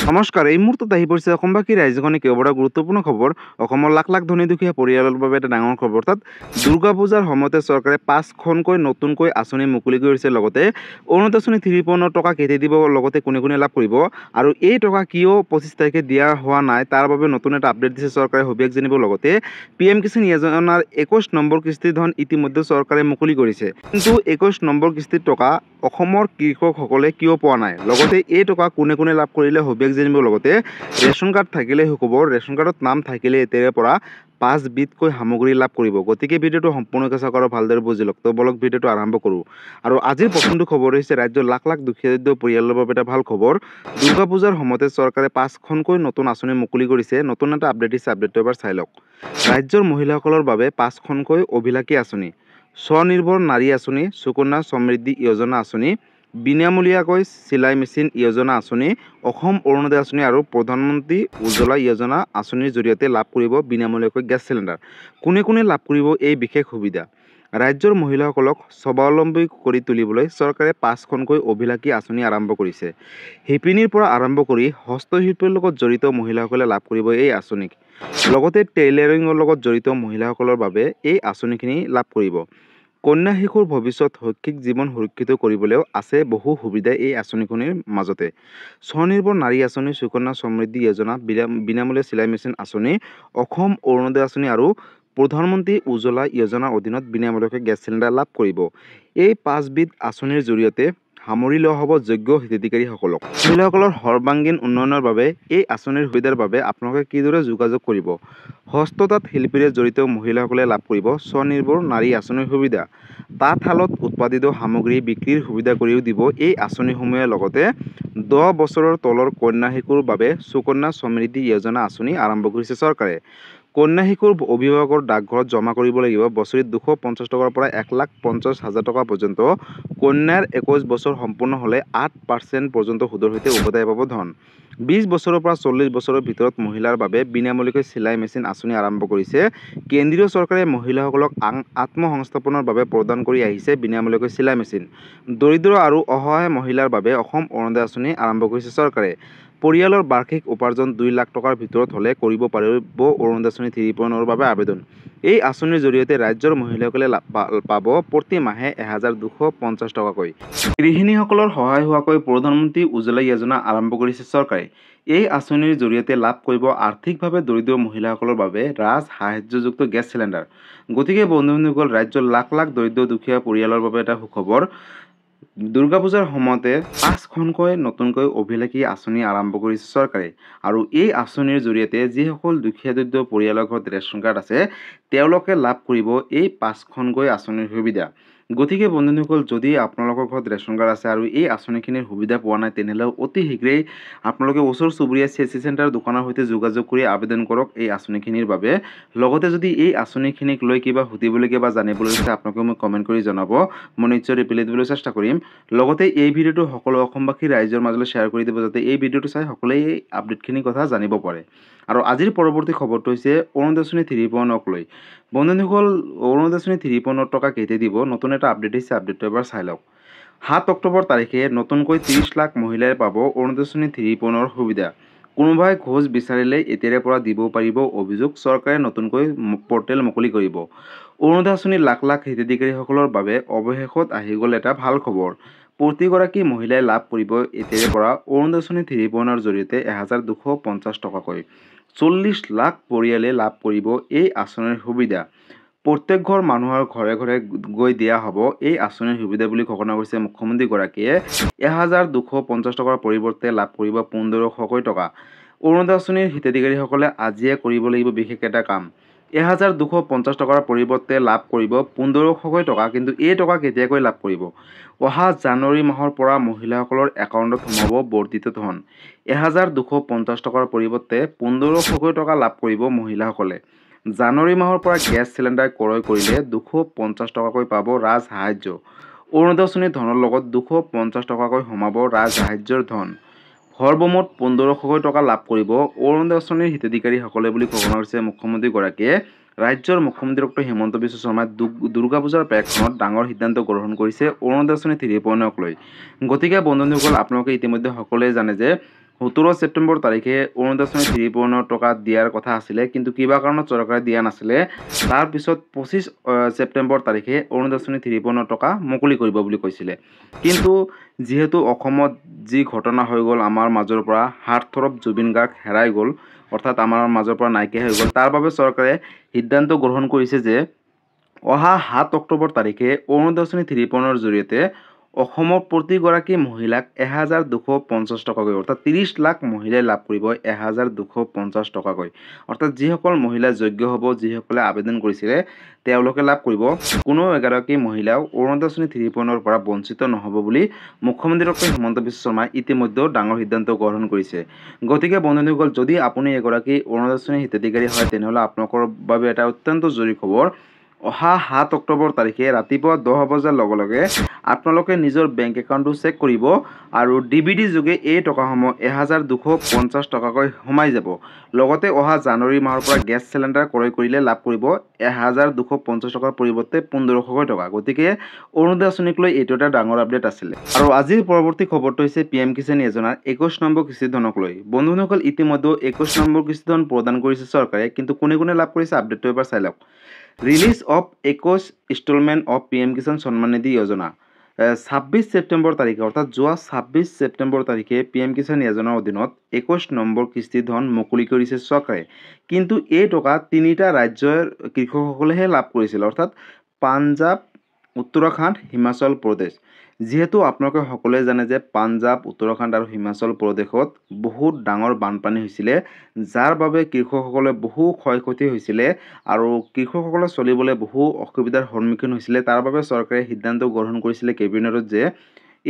নমস্কাৰ। এই মুহূৰ্তত আহি পৰিছে অসমবাসী ৰাইজখনে কেইবাটাও গুৰুত্বপূৰ্ণ খবৰ। অসমৰ লাখ লাখ ধনী দুখীয়া পৰিয়ালৰ বাবে এটা ডাঙৰ খবৰ। তাত দুৰ্গা পূজাৰ সময়তে চৰকাৰে 5খনকৈ নতুনকৈ আঁচনি মুকলি কৰিছে। লগতে অৰুণোদয় আঁচনি 3.0 টকা কেতিয়া দিব, লগতে কোনে কোনে লাভ কৰিব, আৰু এই টকা কিয় 25 তাৰিখে দিয়া হোৱা নাই তাৰ বাবে নতুন এটা আপডেট দিছে চৰকাৰে, সবিশেষ জানিব। লগতে PM কিষাণ যোজনাৰ 21 নম্বৰ কিস্তিৰ ধন ইতিমধ্যে চৰকাৰে মুকলি কৰিছে, কিন্তু 21 নম্বৰ কিস্তিৰ টকা অসমৰ কৃষকসকলে কিয় পোৱা নাই, লগতে এই টকা কোনে কোনে লাভ কৰিলে সবিশেষ জানিব। লগতে ৰেচন কাৰ্ড থাকিলে সুখবৰ, ৰেচন কাৰ্ডত নাম থাকিলে এতিয়াৰে পৰা 5 বিধকৈ সামগ্ৰী লাভ কৰিব। গতিকে ভিডিঅ'টো সম্পূৰ্ণকৈ চাওক আৰু ভালদৰে বুজি লওক। তো বলক ভিডিঅ'টো আৰম্ভ কৰোঁ। আৰু আজিৰ প্ৰথমটো খবৰ হৈছে ৰাজ্যৰ লাখ লাখ দুখীয়া পৰিয়ালৰ বাবে এটা ভাল খবৰ। দুৰ্গা পূজাৰ সময়তে চৰকাৰে 5খনকৈ নতুন আঁচনি মুকলি কৰিছে। নতুন এটা আপডেট দিছে, আপডেটটো এবাৰ চাই লওক। ৰাজ্যৰ মহিলাসকলৰ বাবে 5খনকৈ অভিলাষী আঁচনি: স্বনিৰ্ভৰ নাৰী আঁচনি, সুকন্যা সমৃদ্ধি যোজনা আঁচনি, বিনামূলীয়াকৈ চিলাই মেচিন যোজনা আঁচনি, অসম অৰুণোদয় আঁচনি আৰু প্ৰধানমন্ত্ৰী উজ্জ্বলা যোজনা আঁচনিৰ জৰিয়তে লাভ কৰিব বিনামূলীয়াকৈ গেছ চিলিণ্ডাৰ। কোনে কোনে লাভ কৰিব এই বিশেষ সুবিধা? ৰাজ্যৰ মহিলাসকলক স্বাৱলম্বী কৰি তুলিবলৈ চৰকাৰে 5খনকৈ অভিলাষী আঁচনি আৰম্ভ কৰিছে। শিপিনীৰ পৰা আৰম্ভ কৰি হস্তশিল্পৰ লগত জড়িত মহিলাসকলে লাভ কৰিব এই আঁচনি। লগতে টেইলাৰিঙৰ লগত জড়িত মহিলাসকলৰ বাবে এই আঁচনিখিনি লাভ কৰিব। কন্যা শিশুৰ ভৱিষ্যত শৈক্ষিক জীৱন সুৰক্ষিত কৰিবলৈও আছে বহু সুবিধা এই আঁচনিখনিৰ মাজতে। স্বনিৰ্ভৰ নাৰী আঁচনি, সুকন্যা সমৃদ্ধি যোজনা, বিনামূলীয়া চিলাই মেচিন আঁচনি, অসম অৰুণোদয় আঁচনি আৰু প্ৰধানমন্ত্ৰী উজ্জ্বলা যোজনাৰ অধীনত বিনামূলীয়াকৈ গেছ চিলিণ্ডাৰ লাভ কৰিব। এই 5 বিধ আঁচনিৰ জৰিয়তে সামৰি লোৱা হ'ব যোগ্য হিতাধিকাৰীসকলক। মহিলাসকলৰ সৰ্বাংগীন উন্নয়নৰ বাবে এই আঁচনিৰ সুবিধাৰ বাবে আপোনালোকে কিদৰে যোগাযোগ কৰিব? হস্ততাঁত শিল্পীৰে জড়িত মহিলাসকলে লাভ কৰিব স্বনিৰ্ভৰ নাৰী আঁচনিৰ সুবিধা। তাঁতশালত উৎপাদিত সামগ্ৰী বিক্ৰীৰ সুবিধা কৰিও দিব এই আঁচনিসমূহে। লগতে 10 বছৰৰ তলৰ কন্যা শিশুৰ বাবে সুকন্যা সমৃদ্ধি যোজনা আঁচনি আৰম্ভ কৰিছে চৰকাৰে। কন্যা শিশুৰ অভিভাৱকৰ ডাকঘৰত জমা কৰিব লাগিব বছৰি 250 টকাৰ পৰা 1,50,000 টকা পৰ্যন্ত। কন্যাৰ 21 বছৰ সম্পূৰ্ণ হ'লে 8% পৰ্যন্ত সুদৰ সৈতে উভতাই পাব ধন। 20 বছৰৰ পৰা 40 বছৰৰ ভিতৰত মহিলাৰ বাবে বিনামূলীয়াকৈ চিলাই মেচিন আঁচনি আৰম্ভ কৰিছে কেন্দ্ৰীয় চৰকাৰে। মহিলাসকলক আত্মসংস্থাপনৰ বাবে প্ৰদান কৰি আহিছে বিনামূলীয়াকৈ চিলাই মেচিন। দৰিদ্ৰ আৰু অসহায় মহিলাৰ বাবে অসম অৰুণোদয় আঁচনি আৰম্ভ কৰিছে চৰকাৰে। পৰিয়ালৰ বাৰ্ষিক উপাৰ্জন 2 লাখ টকাৰ ভিতৰত হ'লে কৰিব পাৰিব অৰুণোদয় আঁচনি 3.0 বাবে আবেদন। এই আঁচনিৰ জৰিয়তে ৰাজ্যৰ মহিলাসকলে পাব প্ৰতি মাহে 1,250 টকাকৈ। গৃহিণীসকলৰ সহায় হোৱাকৈ প্ৰধানমন্ত্ৰী উজ্জ্বলা যোজনা আৰম্ভ কৰিছে চৰকাৰে। এই আঁচনিৰ জৰিয়তে লাভ কৰিব আৰ্থিকভাৱে দৰিদ্ৰ মহিলাসকলৰ বাবে ৰাজ সাহায্যযুক্ত গেছ চিলিণ্ডাৰ। গতিকে বন্ধুসকল, ৰাজ্যৰ লাখ লাখ দৰিদ্ৰ দুখীয়া পৰিয়ালৰ বাবে এটা সুখবৰ। দুৰ্গা পূজাৰ সময়তে 5খনকৈ নতুনকৈ অভিলাষী আঁচনি আৰম্ভ কৰিছে চৰকাৰে। আৰু এই আঁচনিৰ জৰিয়তে যিসকল দুখীয়া দৰিদ্ৰ পৰিয়ালৰ ঘৰত ৰেচন কাৰ্ড আছে তেওঁলোকে লাভ কৰিব এই 5খনকৈ আঁচনিৰ সুবিধা। গতিকে বন্ধুসকল, যদি আপোনালোকৰ ঘৰত ৰেচন কাৰ্ড আছে আৰু এই আঁচনিখিনিৰ সুবিধা পোৱা নাই, তেনেহ'লে অতি শীঘ্ৰেই আপোনালোকে ওচৰ চুবুৰীয়া CSC চেণ্টাৰ দোকানৰ সৈতে যোগাযোগ কৰি আবেদন কৰক এই আঁচনিখিনিৰ বাবে। লগতে যদি এই আঁচনিখিনিক লৈ কিবা সুধিবলগীয়া বা জানিবলৈ আছে আপোনালোকে মোক কমেণ্ট কৰি জনাব, মই নিশ্চয় ৰিপ্লাই দিবলৈ চেষ্টা কৰিম। লগতে এই ভিডিঅ'টো সকলো অসমবাসী ৰাইজৰ মাজলৈ শ্বেয়াৰ কৰি দিব, যাতে এই ভিডিঅ'টো চাই সকলোৱে এই আপডেটখিনি কথা জানিব পাৰে। আৰু আজিৰ পৰৱৰ্তী খবৰটো হৈছে অৰুণোদয় আঁচনি 3.0ক লৈ। বন্ধুসকল, অৰুণোদয় আঁচনি 3.0 টকা কেতিয়া দিব, নতুন এটা আপডেট দিছে, আপডেটটো এবাৰ চাই লওক। 7 অক্টোবৰ তাৰিখে নতুনকৈ 30 লাখ মহিলাই পাব অৰুণোদয় আঁচনি 3.0ৰ সুবিধা। কোনোবাই ঘোষ বিচাৰিলে এতিয়াৰে পৰা দিব পাৰিব অভিযোগ। চৰকাৰে নতুনকৈ পৰ্টেল মুকলি কৰিব। অৰুণোদয় আঁচনিৰ লাখ লাখ হিতাধিকাৰীসকলৰ বাবে অৱশেষত আহি গ'ল এটা ভাল খবৰ। প্ৰতিগৰাকী মহিলাই লাভ কৰিব এতিয়াৰে পৰা অৰুণোদয় আঁচনি 3.0ৰ জৰিয়তে 1,250 টকাকৈ। 40 লাখ পৰিয়ালে লাভ কৰিব এই আঁচনিৰ সুবিধা। প্ৰত্যেক ঘৰ মানুহৰ ঘৰে ঘৰে গৈ দিয়া হ'ব এই আঁচনিৰ সুবিধা বুলি ঘোষণা কৰিছে মুখ্যমন্ত্ৰীগৰাকীয়ে। 1,250 টকাৰ পৰিৱৰ্তে লাভ কৰিব 1,500 টকা। অৰুণোদয় আঁচনিৰ হিতাধিকাৰীসকলে আজিয়ে কৰিব লাগিব বিশেষ এটা কাম। 1,250 টকাৰ পৰিৱৰ্তে লাভ কৰিব 1,500 টকা। কিন্তু এই টকা কেতিয়াকৈ লাভ কৰিব? অহা জানুৱাৰী মাহৰ পৰা মহিলাসকলৰ একাউণ্টত সোমাব বৰ্ধিত ধন। 1,250 টকাৰ পৰিৱৰ্তে 1,500 টকা লাভ কৰিব মহিলাসকলে। জানুৱাৰী মাহৰ পৰা গেছ চিলিণ্ডাৰ ক্ৰয় কৰিলে 250 টকাকৈ পাব ৰাজ সাহায্য। অৰুণোদয় আঁচনিৰ ধনৰ লগত 250 টকাকৈ সোমাব ৰাজ সাহায্যৰ ধন। সৰ্বমুঠ 1,500 টকা লাভ কৰিব অৰুণোদয় আঁচনিৰ হিতাধিকাৰীসকলে বুলি ঘোষণা কৰিছে মুখ্যমন্ত্ৰীগৰাকীয়ে। ৰাজ্যৰ মুখ্যমন্ত্ৰী ডক্টৰ হিমন্ত বিশ্ব শৰ্মাই দুৰ্গা পূজাৰ পেক্ষণত ডাঙৰ সিদ্ধান্ত গ্ৰহণ কৰিছে অৰুণোদয় আঁচনি 3.0ক লৈ। গতিকে বন্ধুসকল, আপোনালোকে ইতিমধ্যে সকলোৱে জানে যে 17 ছেপ্টেম্বৰ তাৰিখে অৰুণোদয় 3.0 টকা দিয়াৰ কথা আছিলে, কিন্তু কিবা কাৰণত চৰকাৰে দিয়া নাছিলে। তাৰপিছত 25 ছেপ্টেম্বৰ তাৰিখে অৰুণোদয় 3.0 টকা মুকলি কৰিব বুলি কৈছিলে। কিন্তু যিহেতু অসমত যি ঘটনা হৈ গ'ল, আমাৰ মাজৰ পৰা হাৰ্থৰৱ জুবিন গাৰ্গ হেৰাই গ'ল, অৰ্থাৎ আমাৰ মাজৰ পৰা নাইকিয়া হৈ গ'ল, তাৰ বাবে চৰকাৰে সিদ্ধান্ত গ্ৰহণ কৰিছে যে অহা 7 অক্টোবৰ তাৰিখে অৰুণোদয় 3.0 জৰিয়তে অসমৰ প্ৰতিগৰাকী মহিলাক 1250 টকাকৈ, অৰ্থাৎ 30 লাখ মহিলাই লাভ কৰিব 1250 টকাকৈ। অৰ্থাৎ যিসকল মহিলা যোগ্য হ'ব, যিসকলে আবেদন কৰিছিলে তেওঁলোকে লাভ কৰিব। কোনো এগৰাকী মহিলাও অৰুণোদয় 3.0 পৰা বঞ্চিত নহ'ব বুলি মুখ্যমন্ত্ৰী ডক্টৰ হিমন্ত বিশ্ব শৰ্মাই ইতিমধ্যে ডাঙৰ সিদ্ধান্ত গ্ৰহণ কৰিছে। গতিকে বন্ধুসকল, যদি আপুনি এগৰাকী অৰুণোদয় হিতাধিকাৰী হয়, তেনেহ'লে আপোনালোকৰ বাবে এটা অত্যন্ত জৰুৰী খবৰ। অহা 7 অক্টোবৰ তাৰিখে ৰাতিপুৱা 10 বজাৰ লগে লগে আপোনালোকে নিজৰ বেংক একাউণ্টটো চেক কৰিব আৰু DBD যোগে এই টকাসমূহ 1250 টকাকৈ সোমাই যাব। লগতে অহা জানুৱাৰী মাহৰ পৰা গেছ চিলিণ্ডাৰ ক্ৰয় কৰিলে লাভ কৰিব 1250 টকাৰ পৰিৱৰ্তে 1500 টকা। গতিকে অৰুণোদয় আঁচনিক লৈ এইটো এটা ডাঙৰ আপডেট আছিলে। আৰু আজিৰ পৰৱৰ্তী খবৰটো হৈছে PM কিষাণ যোজনাৰ 21 নম্বৰ কিস্তি ধনক লৈ। বন্ধুসকল, ইতিমধ্যে 21 নম্বৰ কিস্তি ধন প্ৰদান কৰিছে চৰকাৰে, কিন্তু কোনে কোনে লাভ কৰিছে আপডেটটো এবাৰ চাই লওক। Release of 21 instalment of PM Kisan Samman Nidhi যোজনা। 26 ছেপ্টেম্বৰ তাৰিখে, অৰ্থাৎ যোৱা 26 ছেপ্টেম্বৰ তাৰিখে PM কিষাণ যোজনাৰ অধীনত 21 নম্বৰ কিস্তি ধন মুকলি কৰিছে চৰকাৰে। কিন্তু এই টকা তিনিটা ৰাজ্যৰ কৃষকসকলেহে লাভ কৰিছিল, অৰ্থাৎ পাঞ্জাৱ, উত্তৰাখণ্ড, হিমাচল প্ৰদেশ। যিহেতু আপোনালোকে সকলোৱে জানে যে পাঞ্জাৱ, উত্তৰাখণ্ড আৰু হিমাচল প্ৰদেশত বহুত ডাঙৰ বানপানী হৈছিলে, যাৰ বাবে কৃষকসকলে বহু ক্ষয়ক্ষতি হৈছিলে আৰু কৃষকসকলে চলিবলৈ বহু অসুবিধাৰ সন্মুখীন হৈছিলে। তাৰ বাবে চৰকাৰে সিদ্ধান্ত গ্ৰহণ কৰিছিলে কেবিনেটত যে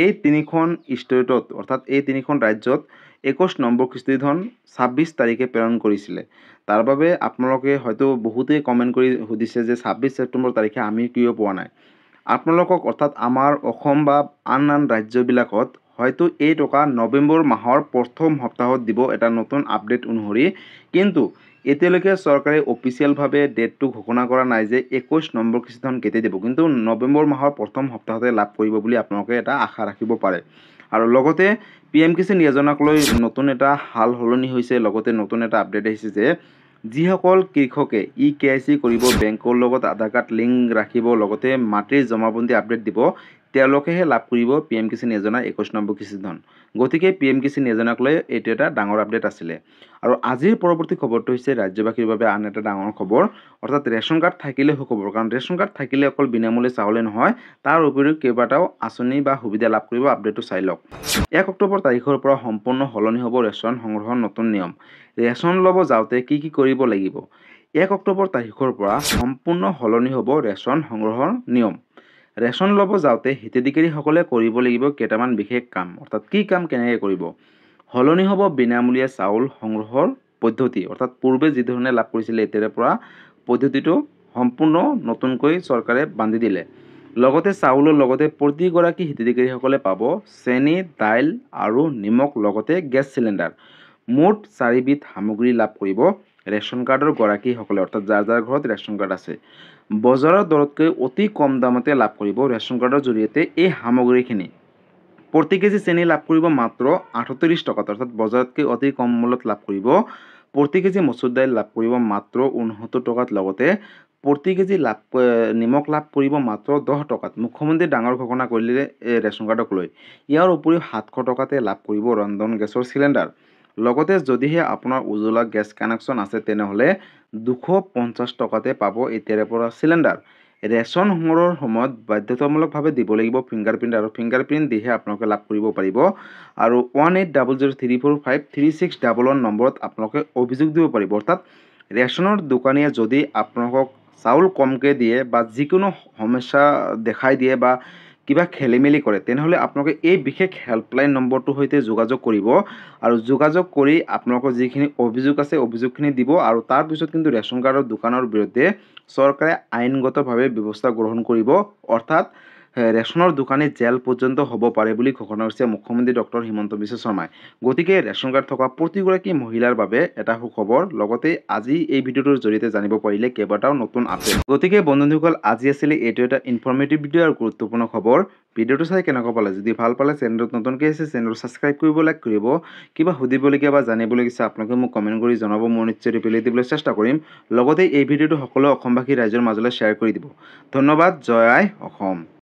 এই তিনিখন ষ্টেটত, অৰ্থাৎ এই তিনিখন ৰাজ্যত 21 নম্বৰ কিস্তি ধন 26 তাৰিখে প্ৰেৰণ কৰিছিলে। তাৰ বাবে আপোনালোকে হয়তো বহুতেই কমেণ্ট কৰি সুধিছে যে 26 ছেপ্টেম্বৰ তাৰিখে আমি কিয় পোৱা নাই। আপোনালোকক, অৰ্থাৎ আমাৰ অসম বা আন আন ৰাজ্যবিলাকত হয়তো এই টকা নৱেম্বৰ মাহৰ প্ৰথম সপ্তাহত দিব, এটা নতুন আপডেট অনুসৰি। কিন্তু এতিয়ালৈকে চৰকাৰে অফিচিয়েলভাৱে ডেটটো ঘোষণা কৰা নাই যে 21 নম্বৰ কিস্তি ধন কেতিয়া দিব, কিন্তু নৱেম্বৰ মাহৰ প্ৰথম সপ্তাহতে লাভ কৰিব বুলি আপোনালোকে এটা আশা ৰাখিব পাৰে। আৰু লগতে PM কিষাণ যোজনাক লৈ নতুন এটা হাল সলনি হৈছে, লগতে নতুন এটা আপডেট আহিছে যে যিসকল কৃষকে EKYC কৰিব, বেংকৰ লগত আধাৰ কাৰ্ড লিংক ৰাখিব, লগতে মাটিৰ জমাবন্দী আপডেট দিব, তেওঁলোকেহে লাভ কৰিব PM কিষাণ যোজনাৰ 21 নম্বৰ কিস্তি ধন। গতিকে PM কিষাণ যোজনাক লৈ এইটো এটা ডাঙৰ আপডেট আছিলে। আৰু আজিৰ পৰৱৰ্তী খবৰটো হৈছে ৰাজ্যবাসীৰ বাবে আন এটা ডাঙৰ খবৰ, অৰ্থাৎ ৰেচন কাৰ্ড থাকিলে সুখবৰ। কাৰণ ৰেচন কাৰ্ড থাকিলে অকল বিনামূলীয়া চাউলে নহয়, তাৰ উপৰিও কেইবাটাও আঁচনি বা সুবিধা লাভ কৰিব। আপডেটটো চাই লওক। 1 অক্টোবৰ তাৰিখৰ পৰা সম্পূৰ্ণ সলনি হ'ব ৰেচন সংগ্ৰহৰ নতুন নিয়ম। ৰেচন ল'ব যাওঁতে কি কি কৰিব লাগিব? 1 অক্টোবৰ তাৰিখৰ পৰা সম্পূৰ্ণ সলনি হ'ব ৰেচন সংগ্ৰহৰ নিয়ম। ৰেচন ল'ব যাওঁতে হিতাধিকাৰীসকলে কৰিব লাগিব কেইটামান বিশেষ কাম, অৰ্থাৎ কি কাম কেনেকৈ কৰিব? সলনি হ'ব বিনামূলীয়া চাউল সংগ্ৰহৰ পদ্ধতি, অৰ্থাৎ পূৰ্বে যিধৰণে লাভ কৰিছিলে এতিয়াৰে পৰা পদ্ধতিটো সম্পূৰ্ণ নতুনকৈ চৰকাৰে বান্ধি দিলে। লগতে চাউলৰ লগতে প্ৰতিগৰাকী হিতাধিকাৰীসকলে পাব চেনি, দাইল আৰু নিমখ, লগতে গেছ চিলিণ্ডাৰ। মুঠ 4বিধ সামগ্ৰী লাভ কৰিব ৰেচন কাৰ্ডৰ গৰাকীসকলে, অৰ্থাৎ যাৰ যাৰ ঘৰত ৰেচন কাৰ্ড আছে। বজাৰৰ দৰতকৈ অতি কম দামতে লাভ কৰিব ৰেচন কাৰ্ডৰ জৰিয়তে এই সামগ্ৰীখিনি। প্ৰতি কেজি চেনি লাভ কৰিব মাত্ৰ 38 টকাত, অৰ্থাৎ বজাৰতকৈ অতি কম মূল্যত লাভ কৰিব। প্ৰতি কেজি মচুৰ দাইল লাভ কৰিব মাত্ৰ 69 টকাত, লগতে প্ৰতি কেজি নিমখ লাভ কৰিব মাত্ৰ 10 টকাত। মুখ্যমন্ত্ৰীয়ে ডাঙৰ ঘোষণা কৰিলে ৰেচন কাৰ্ডক লৈ। ইয়াৰ উপৰিও 700 টকাতে লাভ কৰিব ৰন্ধন গেছৰ চিলিণ্ডাৰ। লগতে যদিহে আপোনাৰ উজ্জ্বলা গেছ কানেকশ্যন আছে, তেনেহ'লে 250 টকাতে পাব এতিয়াৰে পৰা চিলিণ্ডাৰ। ৰেচন সংগ্ৰহৰ সময়ত বাধ্যতামূলকভাৱে দিব লাগিব ফিংগাৰপ্ৰিণ্ট, আৰু ফিংগাৰপ্ৰিণ্ট দিহে আপোনালোকে লাভ কৰিব পাৰিব। আৰু 180034536111 নম্বৰত আপোনালোকে অভিযোগ দিব পাৰিব। অৰ্থাৎ ৰেচনৰ দোকানীয়ে যদি আপোনালোকক চাউল কমকৈ দিয়ে বা যিকোনো সমস্যা দেখাই দিয়ে বা কিবা খেলিমেলি কৰে, তেনেহ'লে আপোনালোকে এই বিশেষ হেল্পলাইন নম্বৰটোৰ সৈতে যোগাযোগ কৰিব, আৰু যোগাযোগ কৰি আপোনালোকৰ যিখিনি অভিযোগ আছে অভিযোগখিনি দিব। আৰু তাৰপিছত কিন্তু ৰেচন কাৰ্ডৰ দোকানৰ বিৰুদ্ধে চৰকাৰে আইনগতভাৱে ব্যৱস্থা গ্ৰহণ কৰিব। অৰ্থাৎ ৰেচনৰ দোকানী জেল পৰ্যন্ত হ'ব পাৰে বুলি ঘোষণা কৰিছে মুখ্যমন্ত্ৰী ডক্টৰ হিমন্ত বিশ্ব শৰ্মাই। গতিকে ৰেচন কাৰ্ড থকা প্ৰতিগৰাকী মহিলাৰ বাবে এটা সুখবৰ। লগতে আজি এই ভিডিঅ'টোৰ জৰিয়তে জানিব পাৰিলে কেইবাটাও নতুন আপডেট। গতিকে বন্ধুসকল, আজি আছিলে এইটো এটা ইনফৰ্মেটিভ ভিডিঅ' আৰু গুৰুত্বপূৰ্ণ খবৰ। ভিডিঅ'টো চাই কেনেকুৱা পালে? যদি ভাল পালে চেনেলটোত নতুনকৈ আছে চেনেলটো ছাবস্ক্ৰাইব কৰিব, লাইক কৰিব। কিবা সুধিবলগীয়া বা জানিবলগীয়া আছে আপোনালোকে মোক কমেণ্ট কৰি জনাব, মই নিশ্চয় ৰিপ্লাই দিবলৈ চেষ্টা কৰিম। লগতে এই ভিডিঅ'টো সকলো অসমবাসী ৰাইজৰ মাজলৈ শ্বেয়াৰ কৰি দিব। ধন্যবাদ। জয় আই অসম।